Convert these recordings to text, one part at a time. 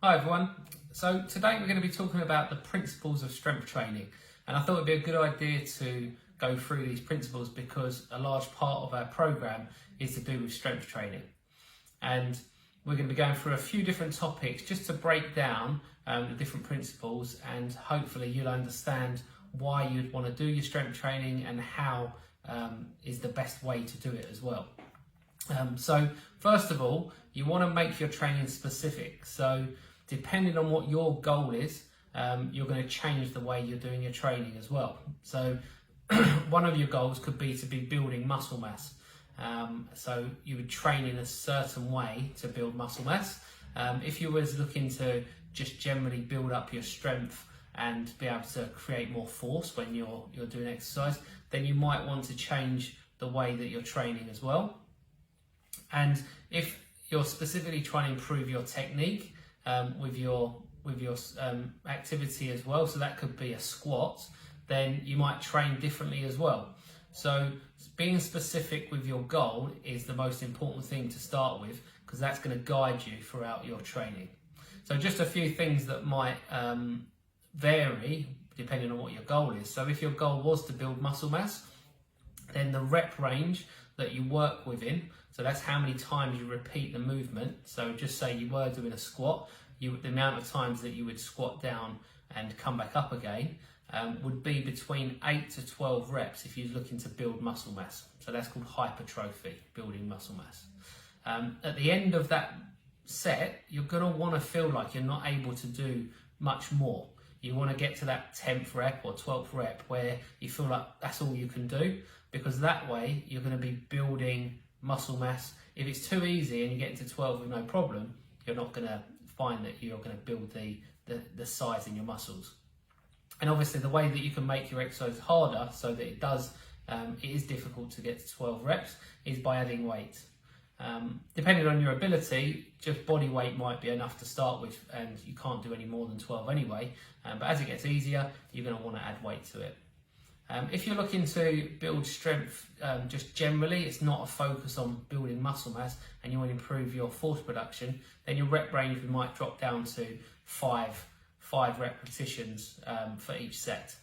Hi everyone. So today we're going to be talking about the principles of strength training, and I thought it'd be a good idea to go through these principles because a large part of our program is to do with strength training, and we're going to be going through a few different topics just to break down the different principles, and hopefully you'll understand why you'd want to do your strength training and how is the best way to do it as well. So first of all, you want to make your training specific. So depending on what your goal is, you're going to change the way you're doing your training as well. So one of your goals could be to be building muscle mass. So you would train in a certain way to build muscle mass. If you was looking to just generally build up your strength and be able to create more force when you're doing exercise, then you might want to change the way that you're training as well. And if you're specifically trying to improve your technique with your activity as well, so that could be a squat, then you might train differently as well. So being specific with your goal is the most important thing to start with, because that's going to guide you throughout your training. So just a few things that might vary depending on what your goal is. So if your goal was to build muscle mass, then the rep range that you work within, so that's how many times you repeat the movement. So just say you were doing a squat, the amount of times that you would squat down and come back up again would be between 8 to 12 reps if you're looking to build muscle mass. So that's called hypertrophy, building muscle mass. At the end of that set, you're going to want to feel like you're not able to do much more. You want to get to that 10th rep or 12th rep where you feel like that's all you can do, because that way you're going to be building muscle mass. If it's too easy and you get into 12 with no problem, you're not going to find that you're going to build the size in your muscles. And obviously the way that you can make your exercise harder so that it is difficult to get to 12 reps is by adding weight. Depending on your ability, just body weight might be enough to start with, and you can't do any more than 12 anyway. But as it gets easier, you're going to want to add weight to it. If you're looking to build strength just generally, it's not a focus on building muscle mass, and you want to improve your force production, then your rep range might drop down to five repetitions for each set.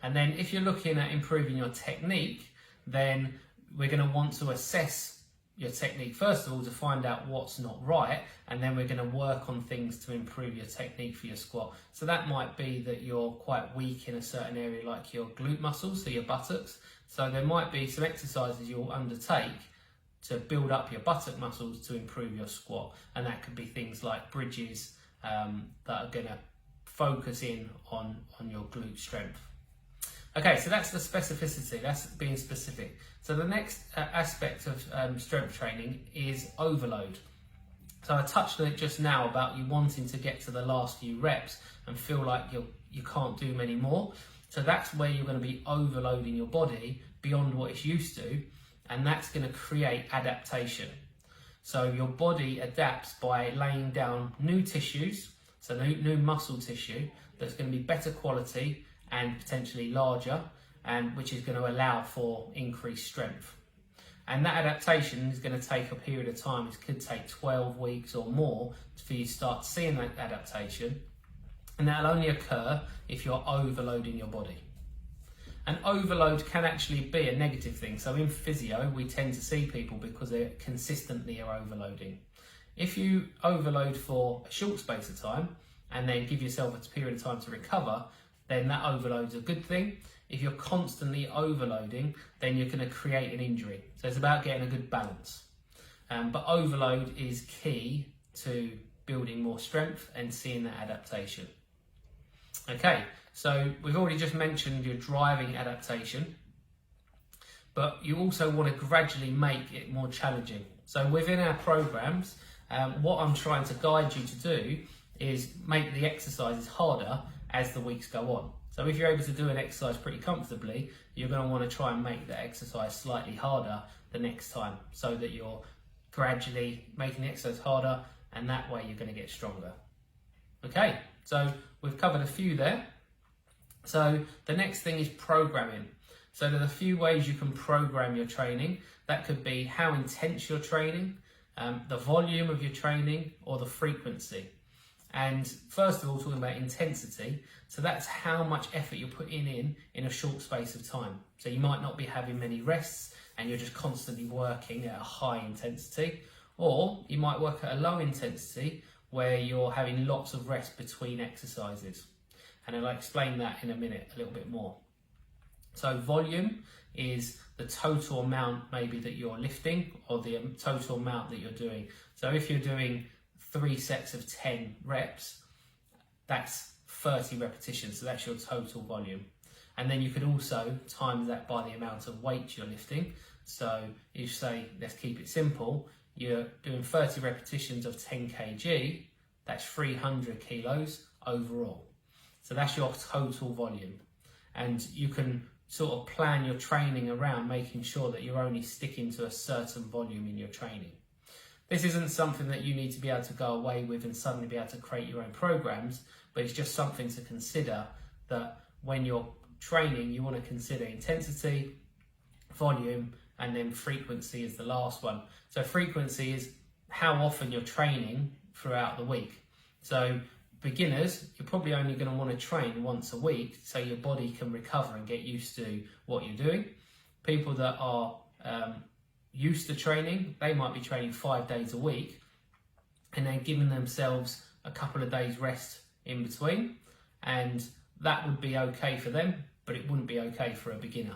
And then if you're looking at improving your technique, then we're going to want to assess your technique first of all to find out what's not right, and then we're going to work on things to improve your technique for your squat. So that might be that you're quite weak in a certain area like your glute muscles, so your buttocks. So there might be some exercises you'll undertake to build up your buttock muscles to improve your squat, and that could be things like bridges that are going to focus in on your glute strength. Okay, so that's the specificity, that's being specific. So the next aspect of strength training is overload. So I touched on it just now about you wanting to get to the last few reps and feel like you can't do many more. So that's where you're going to be overloading your body beyond what it's used to, and that's going to create adaptation. So your body adapts by laying down new tissues, so new muscle tissue that's going to be better quality and potentially larger, and which is going to allow for increased strength. And that adaptation is going to take a period of time. It could take 12 weeks or more for you to start seeing that adaptation, and that'll only occur if you're overloading your body. And overload can actually be a negative thing. So in physio, we tend to see people because they consistently are overloading. If you overload for a short space of time and then give yourself a period of time to recover, then that overload's a good thing. If you're constantly overloading, then you're going to create an injury. So it's about getting a good balance. But overload is key to building more strength and seeing that adaptation. Okay, so we've already just mentioned your driving adaptation, but you also want to gradually make it more challenging. So within our programs, what I'm trying to guide you to do is make the exercises harder as the weeks go on. So if you're able to do an exercise pretty comfortably, you're going to want to try and make that exercise slightly harder the next time, so that you're gradually making the exercise harder, and that way you're going to get stronger. Okay, so we've covered a few there. So the next thing is programming. So there's a few ways you can program your training. That could be how intense you're training, the volume of your training or the frequency. And first of all, talking about intensity, so that's how much effort you're putting in a short space of time. So you might not be having many rests and you're just constantly working at a high intensity, or you might work at a low intensity where you're having lots of rest between exercises. And I'll explain that in a minute a little bit more. So volume is the total amount maybe that you're lifting, or the total amount that you're doing. So if you're doing 3 sets of 10 reps, that's 30 repetitions, so that's your total volume. And then you could also times that by the amount of weight you're lifting. So if you say, let's keep it simple, you're doing 30 repetitions of 10 kg, that's 300 kilos overall. So that's your total volume. And you can sort of plan your training around making sure that you're only sticking to a certain volume in your training. This isn't something that you need to be able to go away with and suddenly be able to create your own programs, but it's just something to consider, that when you're training, you want to consider intensity, volume, and then frequency is the last one. So frequency is how often you're training throughout the week. So beginners, you're probably only going to want to train once a week so your body can recover and get used to what you're doing. People that are used to training, they might be training 5 days a week and then giving themselves a couple of days rest in between, and that would be okay for them, but it wouldn't be okay for a beginner.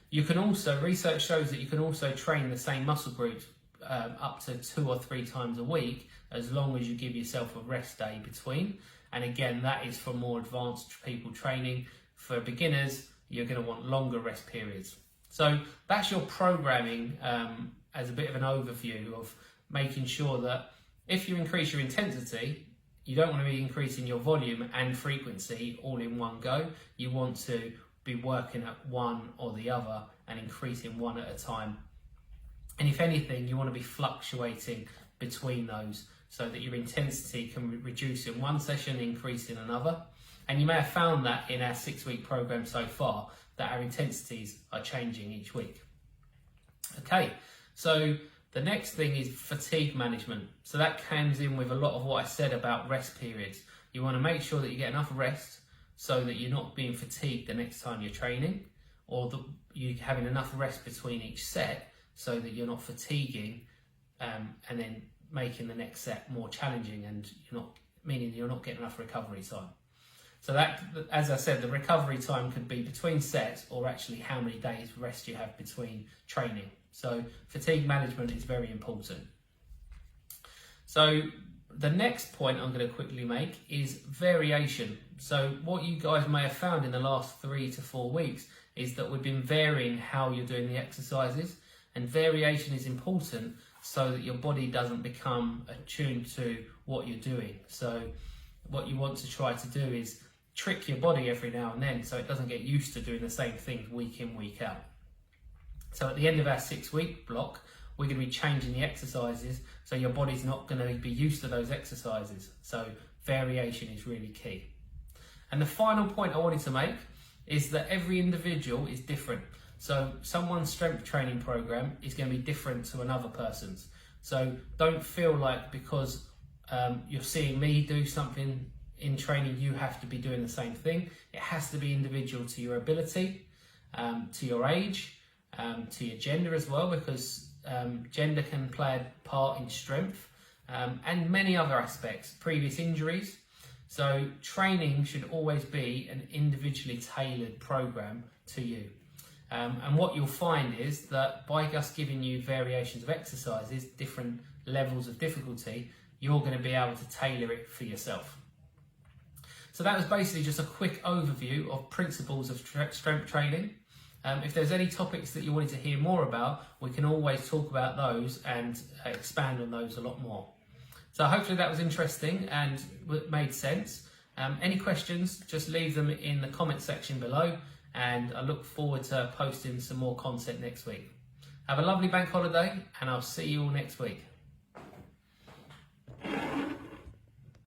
You can also, research shows that you can also train the same muscle groups up to 2 or 3 times a week, as long as you give yourself a rest day between. And again, that is for more advanced people training. For beginners, you're going to want longer rest periods. So that's your programming as a bit of an overview of making sure that if you increase your intensity, you don't want to be increasing your volume and frequency all in one go. You want to be working at one or the other and increasing one at a time. And if anything, you want to be fluctuating between those so that your intensity can reduce in one session, increase in another. And you may have found that in our 6-week program so far, that our intensities are changing each week. Okay, so the next thing is fatigue management. So that comes in with a lot of what I said about rest periods. You want to make sure that you get enough rest so that you're not being fatigued the next time you're training, or that you're having enough rest between each set so that you're not fatiguing and then making the next set more challenging, and you're not getting enough recovery time. So that, as I said, the recovery time could be between sets, or actually how many days rest you have between training. So fatigue management is very important. So the next point I'm going to quickly make is variation. So what you guys may have found in the last 3 to 4 weeks is that we've been varying how you're doing the exercises, and variation is important so that your body doesn't become attuned to what you're doing. So what you want to try to do is trick your body every now and then so it doesn't get used to doing the same things week in, week out. So at the end of our 6-week block, we're going to be changing the exercises so your body's not going to be used to those exercises. So variation is really key. And the final point I wanted to make is that every individual is different. So someone's strength training program is going to be different to another person's. So don't feel like because you're seeing me do something in training, you have to be doing the same thing. It has to be individual to your ability, to your age, to your gender as well, because gender can play a part in strength, and many other aspects, previous injuries. So training should always be an individually tailored program to you. And what you'll find is that by just giving you variations of exercises, different levels of difficulty, you're going to be able to tailor it for yourself. So that was basically just a quick overview of principles of strength training. If there's any topics that you wanted to hear more about, we can always talk about those and expand on those a lot more. So hopefully that was interesting and made sense. Any questions, just leave them in the comment section below, and I look forward to posting some more content next week. Have a lovely bank holiday, and I'll see you all next week.